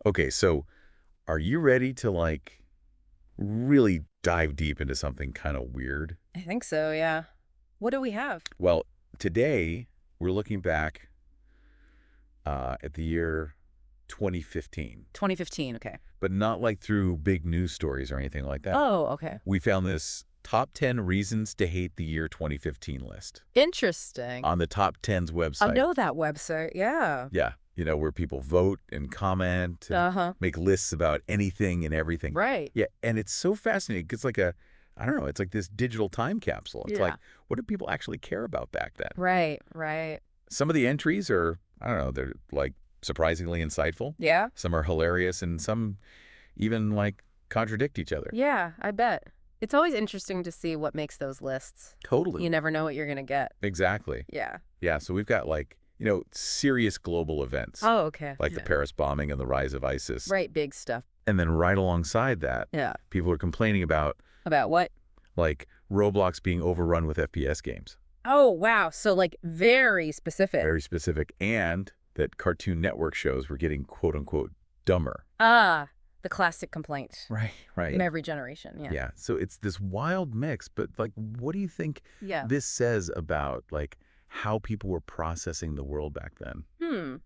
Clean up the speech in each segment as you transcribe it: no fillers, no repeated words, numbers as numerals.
Okay, so are you ready to, like, really dive deep into something kind of weird? I think so, yeah. What do we have? Well, today we're looking back at the year 2015, 2015, okay. but not like through big news stories or anything like that. Oh, okay. We found this top 10 reasons to hate the year 2015 list Interesting. on the top 10's I website. know that website, yeah. Yeah, where people vote and comment and Uh-huh. make lists about anything and everything. Right. Yeah, and it's so fascinating. It's like I don't know, it's like this digital time capsule. It's like, Yeah. what did people actually care about back then? Right, right. Some of the entries are, I don't know, they're like surprisingly insightful. Yeah? Some are hilarious, and some even like contradict each other. Yeah, I bet. It's always interesting to see what makes those lists. Totally. You never know what you're going to get. Exactly. Yeah. Yeah, so we've got like, serious global events, Oh, okay. like the Paris bombing and the rise of ISIS. Right, big stuff. And then right alongside that, Yeah. people are complaining about About what? like Roblox being overrun with FPS games. Oh, wow. So, like, very specific. Very specific. And that Cartoon Network shows were getting quote unquote dumber. Ah, the classic complaint Right, right. from every generation. Yeah. Yeah. So it's this wild mix, but like, what do you think Yeah. this says about like how people were processing the world back then?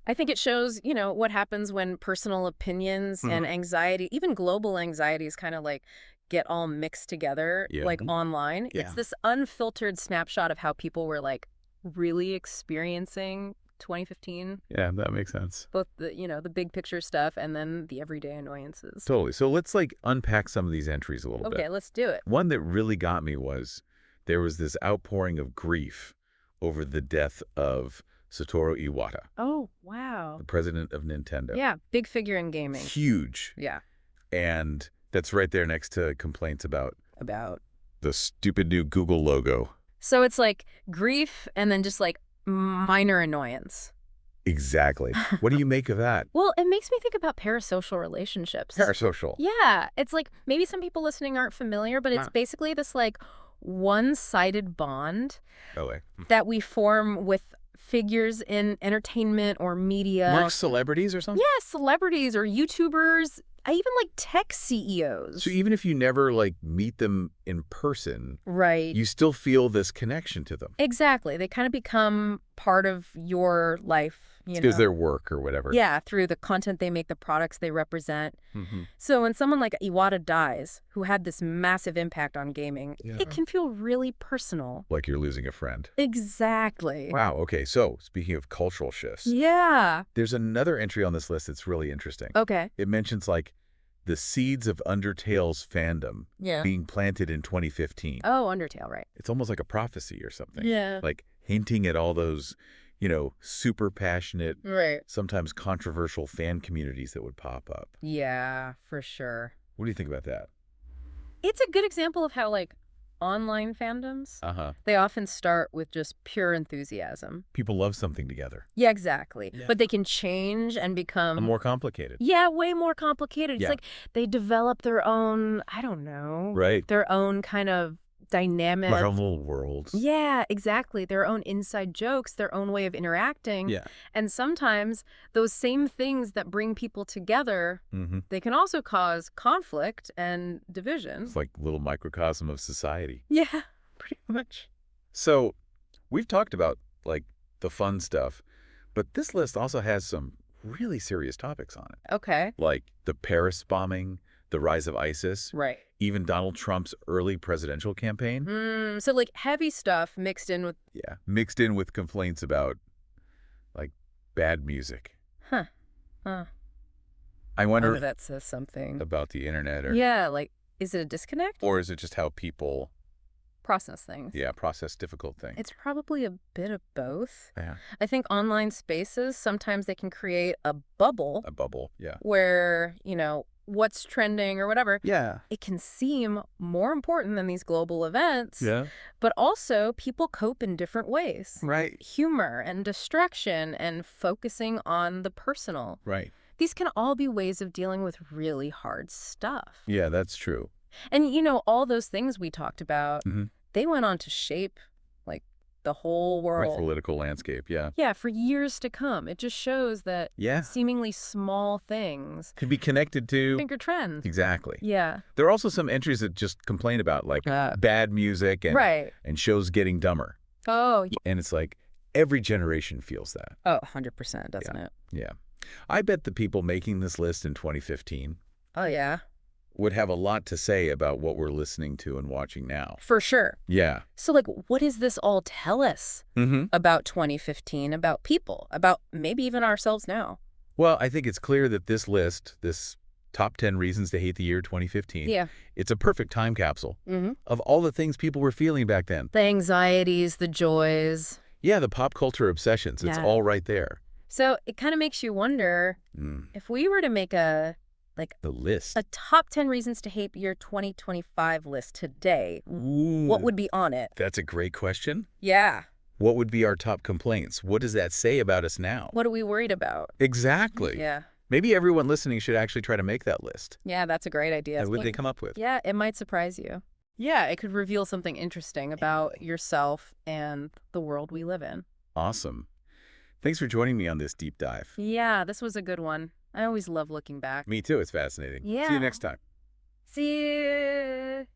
I think it shows, what happens when personal opinions and anxiety, even global anxieties, kind of like get all mixed together, Yeah. like online. Yeah. It's this unfiltered snapshot of how people were like really experiencing 2015, Yeah, that makes sense. both the big picture stuff and then the everyday annoyances. Totally. So let's like unpack some of these entries a little Okay, bit. let's do it. One that really got me was there was this outpouring of grief over the death of Satoru Iwata, Oh, wow. the president of Nintendo. Yeah, big figure in gaming. Huge. Yeah, And that's right there next to complaints about about. the stupid new Google logo. So it's like grief and then just like minor annoyance. Exactly. What do you make of that? Well, it makes me think about parasocial relationships. Parasocial. Yeah, it's like maybe some people listening aren't familiar, but it's basically this like one-sided bond Oh, wait. that we form with figures in entertainment or media. Mark celebrities or something? Yeah, celebrities or YouTubers, even like tech CEOs. So even if you never like meet them in person, Right. you still feel this connection to them. Exactly. They kind of become part of your life, Because their work or whatever. Yeah, through the content they make, the products they represent. Mhm. So when someone like Iwata dies, who had this massive impact on gaming, Yeah. it can feel really personal. Like you're losing a friend. Exactly. Wow. Okay. So speaking of cultural shifts, Yeah. there's another entry on this list that's really interesting. Okay. It mentions like the seeds of Undertale's fandom Yeah. being planted in 2015. Oh, Undertale, right. It's almost like a prophecy or something. Yeah. Like hinting at all those, super passionate, Right. sometimes controversial fan communities that would pop up. Yeah, for sure. What do you think about that? It's a good example of how, like, online fandoms, Uh-huh. they often start with just pure enthusiasm. People love something together. Yeah, exactly. Yeah. But they can change and become More complicated. Yeah, way more complicated. It's Yeah. like they develop their own, I don't know, Right. their own kind of dynamic. Like our little worlds. Yeah, exactly. Their own inside jokes, their own way of interacting. Yeah. And sometimes those same things that bring people together, Mm-hmm. they can also cause conflict and division. It's like a little microcosm of society. Yeah, pretty much. So we've talked about like the fun stuff, but this list also has some really serious topics on it. Okay. Like the Paris bombing, the rise of ISIS, Right. even Donald Trump's early presidential campaign. So like heavy stuff mixed in with, Yeah. Mixed in with complaints about like bad music. huh. I I wonder know that says something. about the internet Yeah, like, is it a disconnect? or is it just how people, Process things. process difficult things? It's probably a bit of both. Yeah. I think online spaces, sometimes they can create a bubble A bubble. Yeah. where, what's trending or whatever, Yeah. it can seem more important than these global events. Yeah. But also, people cope in different ways. Right. Humor and distraction and focusing on the personal. Right. These can all be ways of dealing with really hard stuff. Yeah, that's true. And, all those things we talked about, Mhm. they went on to shape, like, the whole Our world. political landscape, yeah. Yeah, for years to come. It just shows that Yeah. seemingly small things Could be connected to... bigger trends. Exactly. Yeah. There are also some entries that just complain about, like, bad music and, Right. and shows getting dumber. Oh, And it's like, every generation feels that. oh, 100%, doesn't it? Yeah. I bet the people making this list in 2015 Oh, yeah. would have a lot to say about what we're listening to and watching now. For sure. Yeah. So, like, what does this all tell us Mm-hmm. about 2015, about people, about maybe even ourselves now? Well, I think it's clear that this list, this top 10 reasons to hate the year 2015, Yeah. it's a perfect time capsule Mm-hmm. of all the things people were feeling back then. The anxieties, the joys. Yeah, the pop culture obsessions, it's Yeah. all right there. So it kind of makes you wonder if we were to make The list. a top 10 reasons to hate your 2025 list today, what would be on it? That's a great question. Yeah. What would be our top complaints? What does that say about us now? What are we worried about? Exactly. Yeah. Maybe everyone listening should actually try to make that list. Yeah, that's a great idea. What would they come up with? Yeah, it might surprise you. Yeah, it could reveal something interesting about yourself and the world we live in. Awesome. Thanks for joining me on this deep dive. Yeah, this was a good one. I always love looking back. Me too. It's fascinating. See Yeah. you next time. See you.